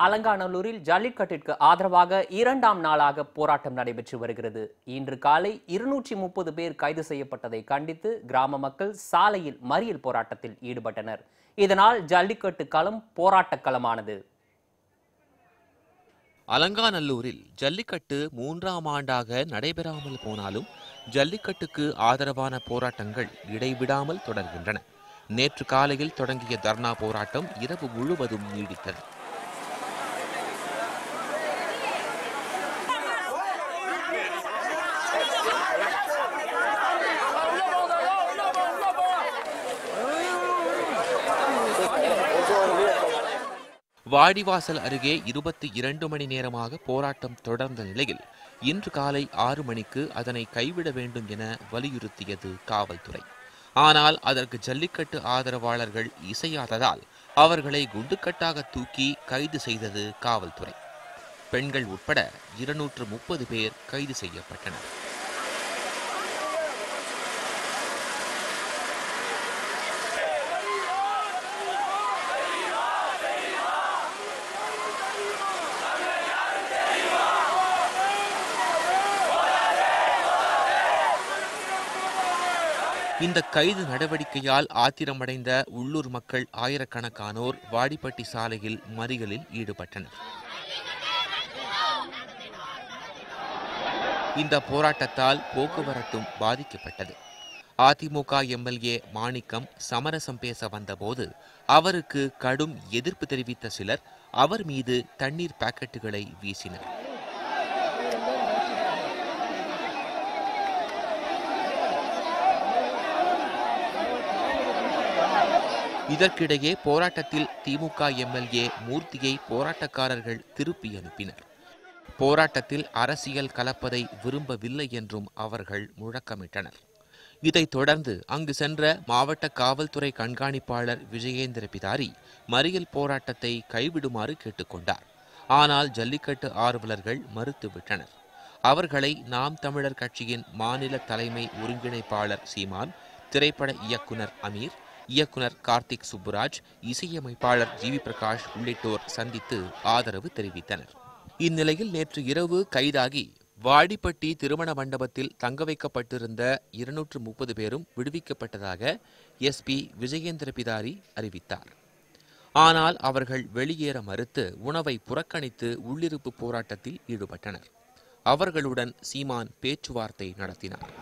அலங்காநல்லூரில் ஜல்லிக்கட்டிற்கு ஆதரவாக இரண்டாம் நாளாக போராட்டம் நடைபெற்று வருகிறது. இன்று காலை 230 பேர் கைது செய்யப்பட்டதை கண்டித்து கிராம மக்கள் சாலையில் மறியல் போராட்டத்தில் ஈடுபட்டனர். இதனால் ஜல்லிக்கட்டு களம் போராட்ட களமானது. அலங்காநல்லூரில் ஜல்லிக்கட்டு 3ஆம் ஆண்டாக நடைபெறாமல் போனாலும் ஜல்லிக்கட்டுக்கு ஆதரவான போராட்டங்கள் இடைவிடாமல் தொடர்கின்றன. நேற்று காலையில் தொடங்கிய தர்ணா போராட்டம் இரவு முழுவதும் நீடித்தது. வாடிவாசல் அருகே 22 மணி நேரமாக போராட்டம் தொடர்ந்த நிலையில் இன்று காலை 6 மணிக்கு அதனை கைவிட வேண்டும் என வலியுறுத்தியது காவல்துறை. ஆனால் அதற்கு ஜல்லிக்கட்டு ஆதரவாளர்கள் இசையாததால் அவர்களை குண்டுக்கட்டாக தூக்கி கைது செய்தது காவல்துறை. பெண்கள் உட்பட 230 பேர் கைது செய்யப்பட்டனர். இந்த கைது நடவடிக்கையால் ஆத்திரமடைந்த உள்ளூர் மக்கள் ஆயிரக்கணக்கானோர் வாடிப்பட்டி சாலையில் மறியலில் ஈடுபட்டனர். இந்த போராட்டத்தால் போக்குவரத்தும் பாதிக்கப்பட்டது. அதிமுக எம்எல்ஏ மாணிக்கம் சமரசம் பேச வந்தபோது அவருக்கு கடும் எதிர்ப்பு தெரிவித்த சிலர் அவர் மீது தண்ணீர் பாக்கெட்டுகளை வீசினர். இதற்கிடையே போராட்டத்தில் திமுக எம்எல்ஏ மூர்த்தியை போராட்டக்காரர்கள் திருப்பி அனுப்பினர். போராட்டத்தில் அரசியல் கலப்பதை விரும்பவில்லை என்றும் அவர்கள் முழக்கமிட்டனர். இதைத் தொடர்ந்து அங்கு சென்ற மாவட்ட காவல்துறை கண்காணிப்பாளர் விஜயேந்திர பிதாரி மறியல் போராட்டத்தை கைவிடுமாறு கேட்டுக்கொண்டார். ஆனால் ஜல்லிக்கட்டு ஆர்வலர்கள் மறுத்துவிட்டனர். அவர்களை நாம் தமிழர் கட்சியின் மாநில தலைமை ஒருங்கிணைப்பாளர் சீமான், திரைப்பட இயக்குனர் அமீர், இயக்குனர் கார்த்திக் சுப்புராஜ், இசையமைப்பாளர் ஜிவி பிரகாஷ் உள்ளிட்டோர் சந்தித்து ஆதரவு தெரிவித்தனர். இந்நிலையில் நேற்று இரவு கைதாகி வாடிப்பட்டி திருமண மண்டபத்தில் தங்க வைக்கப்பட்டிருந்த 230 பேரும் விடுவிக்கப்பட்டதாக எஸ்பி விஜயேந்திர பிதாரி அறிவித்தார். ஆனால் அவர்கள் வெளியேற மறுத்து உணவை புறக்கணித்து உள்ளிருப்பு போராட்டத்தில் ஈடுபட்டனர். அவர்களுடன் சீமான் பேச்சுவார்த்தை நடத்தினார்.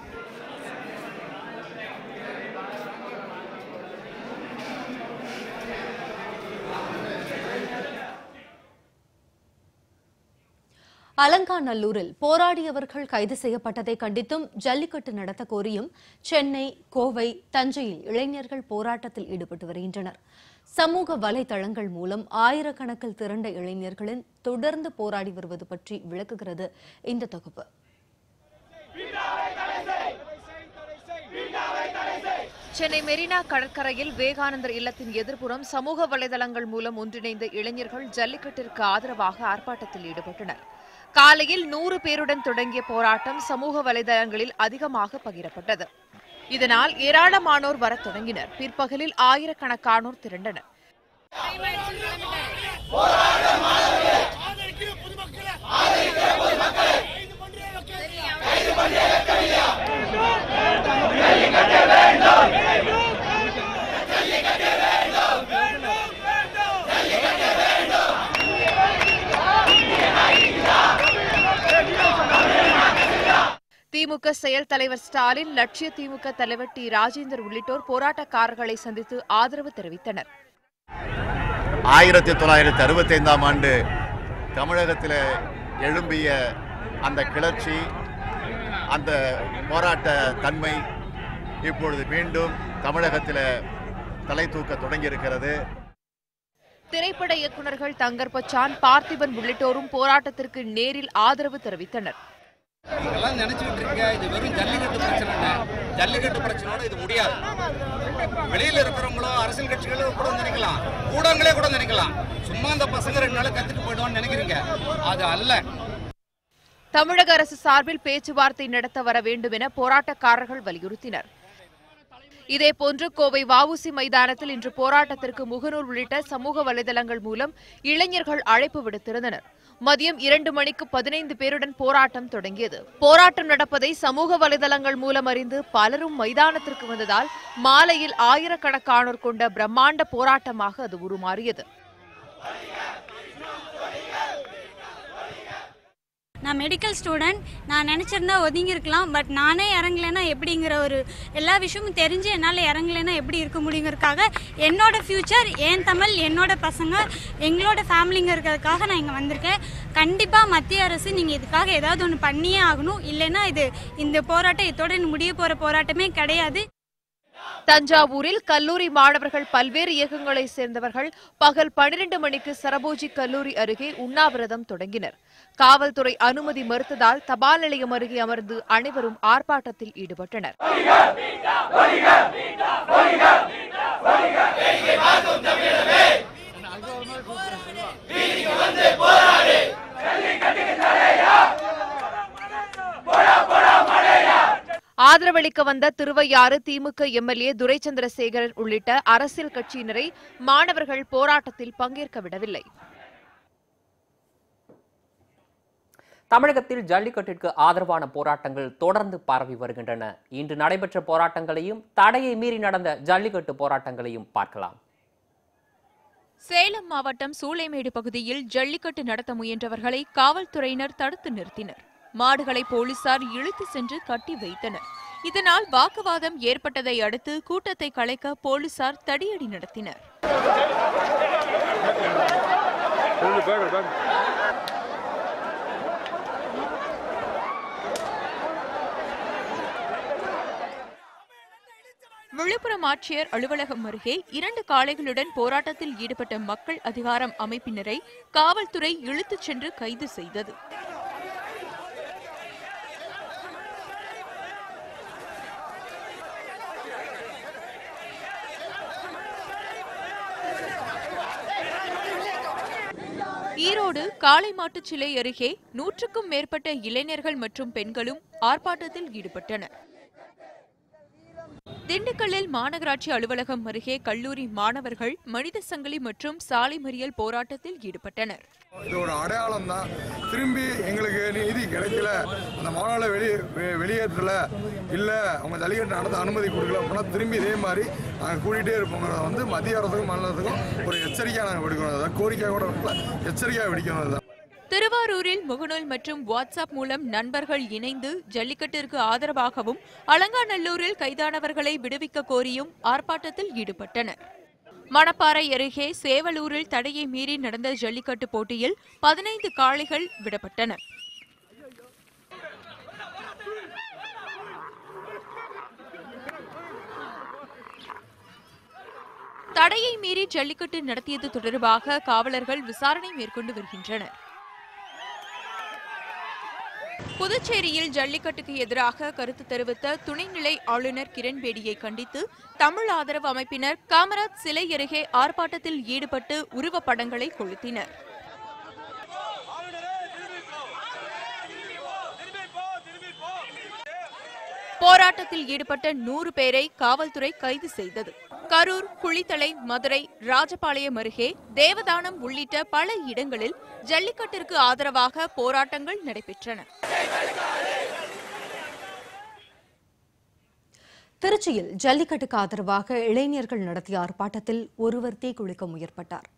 அலங்காநல்லூரில் போராடியவர்கள் கைது செய்யப்பட்டதை கண்டித்தும் ஜல்லிக்கட்டு நடத்த கோரியும் சென்னை, கோவை, தஞ்சையில் இளைஞர்கள் போராட்டத்தில் ஈடுபட்டு வருகின்றனர். சமூக வலைதளங்கள் மூலம் ஆயிரக்கணக்கில் திரண்ட இளைஞர்களின் தொடர்ந்து போராடி வருவது பற்றி விளக்குகிறது இந்த தொகுப்பு. சென்னை மெரினா கடற்கரையில் விவேகானந்தர் இல்லத்தின் எதிர்ப்புறம் சமூக வலைதளங்கள் மூலம் ஒன்றிணைந்த இளைஞர்கள் ஜல்லிக்கட்டிற்கு ஆதரவாக ஆர்ப்பாட்டத்தில் ஈடுபட்டனர். காலையில் 100 பேருடன் தொடங்கிய போராட்டம் சமூக வலைதளங்களில் அதிகமாக பகிரப்பட்டது. இதனால் ஏராளமானோர் வரத் தொடங்கினர். பிற்பகலில் ஆயிரக்கணக்கானோர் திரண்டனர். திமுக செயல் தலைவர் ஸ்டாலின், லட்சிய திமுக தலைவர் டி ராஜேந்தர் உள்ளிட்டோர் போராட்டக்காரர்களை சந்தித்து ஆதரவு தெரிவித்தனர். 1965ஆம் ஆண்டு தமிழகத்தில் எழும்பிய அந்த கிளர்ச்சி, அந்த போராட்ட தன்மை இப்பொழுது மீண்டும் தமிழகத்தில் தலை தூக்க தொடங்கியிருக்கிறது. திரைப்பட இயக்குநர்கள் தங்கர் பச்சான், பார்த்திபன் உள்ளிட்டோரும் போராட்டத்திற்கு நேரில் ஆதரவு தெரிவித்தனர். இதெல்லாம் நினைச்சுக்கிட்டு இருக்க, இது வெறும் ஜல்லிக்கட்டு பிரச்சனை. ஜல்லிக்கட்டு பிரச்சனையோட இது முடியாது. வெளியில இருக்கிறவங்களோ அரசியல் கட்சிகளோ கூட நினைக்கலாம், ஊடகங்களே கூட நினைக்கலாம், சும்மா அந்த பசங்க 2 நாள் கத்துட்டு போயிடுவான்னு நினைக்கிறீங்க. அது அல்ல. தமிழக அரசு சார்பில் பேச்சுவார்த்தை நடத்த வர வேண்டும் என போராட்டக்காரர்கள் வலியுறுத்தினர். இதேபோன்று கோவை வஉசி மைதானத்தில் இன்று போராட்டத்திற்கு முகநூல் உள்ளிட்ட சமூக வலைதளங்கள் மூலம் இளைஞர்கள் அழைப்பு விடுத்திருந்தனர். மதியம் 2 மணிக்கு 15 பேருடன் போராட்டம் தொடங்கியது. போராட்டம் நடப்பதை சமூக வலைதளங்கள் மூலம் அறிந்து பலரும் மைதானத்திற்கு வந்ததால் மாலையில் ஆயிரக்கணக்கானோர் கொண்ட பிரம்மாண்ட போராட்டமாக அது உருமாறியது. நான் மெடிக்கல் ஸ்டூடெண்ட். நான் நினச்சிருந்தா ஒதுங்கியிருக்கலாம். பட் நானே இறங்கலைன்னா எப்படிங்கிற ஒரு எல்லா விஷயமும் தெரிஞ்சு என்னால் இறங்கலைன்னா எப்படி இருக்க முடியுங்கிறதுக்காக என்னோட ஃப்யூச்சர், என் தமிழ், என்னோட பசங்க, எங்களோட ஃபேமிலிங்க இருக்கிறதுக்காக நான் இங்கே வந்திருக்கேன். கண்டிப்பாக மத்திய அரசு நீங்கள் இதுக்காக ஏதாவது ஒன்று பண்ணியே ஆகணும். இல்லைன்னா இந்த போராட்டம் இதோட முடிய போகிற போராட்டமே கிடையாது. தஞ்சாவூரில் கல்லூரி மாணவர்கள் பல்வேறு இயக்கங்களை சேர்ந்தவர்கள் பகல் 12 மணிக்கு சரபோஜி கல்லூரி அருகே உண்ணாவிரதம் தொடங்கினர். காவல்துறை அனுமதி மறுத்ததால் தபால் நிலையம் அருகே அமர்ந்து அனைவரும் ஆர்ப்பாட்டத்தில் ஈடுபட்டனர். ஆதரவளிக்க வந்த திருவையாறு திமுக எம்எல்ஏ துரைச்சந்திரசேகரன் உள்ளிட்ட அரசியல் கட்சியினரை மாணவர்கள் போராட்டத்தில் பங்கேற்க விடவில்லை. தமிழகத்தில் ஜல்லிக்கட்டிற்கு ஆதரவான போராட்டங்கள் தொடர்ந்து பரவி வருகின்றன. இன்று நடைபெற்ற போராட்டங்களையும் தடையை மீறி நடந்த ஜல்லிக்கட்டு போராட்டங்களையும் பார்க்கலாம். சேலம் மாவட்டம் சூளைமேடு பகுதியில் ஜல்லிக்கட்டு நடத்த முயன்றவர்களை காவல்துறையினர் தடுத்து நிறுத்தினர். மாடுகளை போலீசார் இழுத்து சென்று கட்டி வைத்தனர். இதனால் வாக்குவாதம் ஏற்பட்டதை அடுத்து கூட்டத்தை கலைக்க போலீசார் தடியடி நடத்தினர். விழுப்புரம் ஆட்சியர் அலுவலகம் அருகே 2 காளைகளுடன் போராட்டத்தில் ஈடுபட்ட மக்கள் அதிகாரம் அமைப்பினரை காவல்துறை இழுத்துச் சென்று கைது செய்தது. ஈரோடு காளைமாட்டுச் சிலை அருகே 100க்கும் மேற்பட்ட இளைஞர்கள் மற்றும் பெண்களும் ஆர்ப்பாட்டத்தில் ஈடுபட்டனர். திண்டுக்கல்லில் மாநகராட்சி அலுவலகம் அருகே கல்லூரி மாணவர்கள் மனித சங்கிலி மற்றும் சாலை மறியல் போராட்டத்தில் ஈடுபட்டனர். இதோட அடையாளம் தான். திரும்பி எங்களுக்கு நீதி கிடைக்கல, அந்த மாணவர்களை வெளியேற்றல, இல்லை அவங்க ஜல்லிக்கட்டு நடத்த அனுமதி கொடுக்கல அப்படின்னா திரும்பி இதே மாதிரி நாங்கள் கூட்டிகிட்டே இருப்போங்கிறத மத்திய அரசுக்கும் மாநில அரசுக்கும் ஒரு எச்சரிக்கையாக நாங்கள் விடுக்கணும். அதாவது கோரிக்கையாக கூட எச்சரிக்கையாக விடுக்கணும். திருவாரூரில் முகநூல் மற்றும் வாட்ஸ்அப் மூலம் நண்பர்கள் இணைந்து ஜல்லிக்கட்டிற்கு ஆதரவாகவும், அலங்காநல்லூரில் கைதானவர்களை விடுவிக்க கோரியும் ஆர்ப்பாட்டத்தில் ஈடுபட்டனர். மணப்பாறை அருகே சேவலூரில் தடையை மீறி நடந்த ஜல்லிக்கட்டு போட்டியில் 15 காளைகள் விடப்பட்டன. தடையை மீறி ஜல்லிக்கட்டு நடத்தியது தொடர்பாக காவலர்கள் விசாரணை மேற்கொண்டு வருகின்றனர். புதுச்சேரியில் ஜல்லிக்கட்டுக்கு எதிராக கருத்து தெரிவித்த துணைநிலை ஆளுநர் கிரண்பேடியை கண்டித்து தமிழ் ஆதரவு அமைப்பினர் காமராஜ் சிலை அருகே ஆர்ப்பாட்டத்தில் ஈடுபட்டு உருவப்படங்களை கொளுத்தினர். போராட்டத்தில் ஈடுபட்ட 100 பேரை காவல்துறை கைது செய்தது. கரூர், குளித்தலை, மதுரை, ராஜபாளையம் அருகே தேவதானம் உள்ளிட்ட பல இடங்களில் ஜல்லிக்கட்டிற்கு ஆதரவாக போராட்டங்கள் நடைபெற்றன. திருச்சியில் ஜல்லிக்கட்டுக்கு ஆதரவாக இளைஞர்கள் நடத்திய ஆர்ப்பாட்டத்தில் ஒருவர் தீக்குளிக்க முயற்பட்டார்.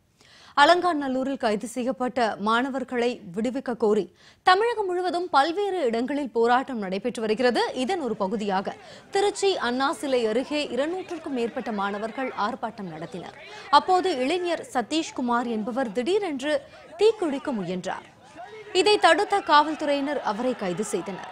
அலங்காநல்லூரில் கைது செய்யப்பட்ட மாணவர்களை விடுவிக்க கோரி தமிழகம் முழுவதும் பல்வேறு இடங்களில் போராட்டம் நடைபெற்று வருகிறது. இதன் ஒரு பகுதியாக திருச்சி அண்ணா சிலை அருகே 200க்கும் மேற்பட்ட மாணவர்கள் ஆர்ப்பாட்டம் நடத்தினர். அப்போது இளைஞர் சதீஷ்குமார் என்பவர் திடீரென்று தீக்குளிக்க முயன்றார். இதை தடுத்த காவல்துறையினர் அவரை கைது செய்தனர்.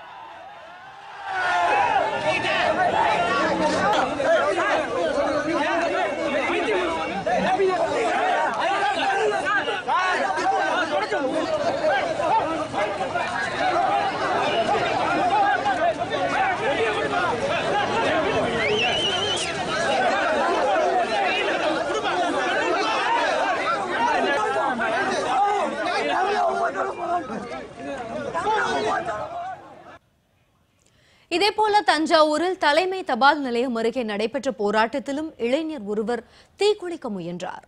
இதேபோல தஞ்சாவூரில் தலைமை தபால் நிலையம் அருகே நடைபெற்ற போராட்டத்திலும் இளைஞர் ஒருவர் தீக்குளிக்க முயன்றார்.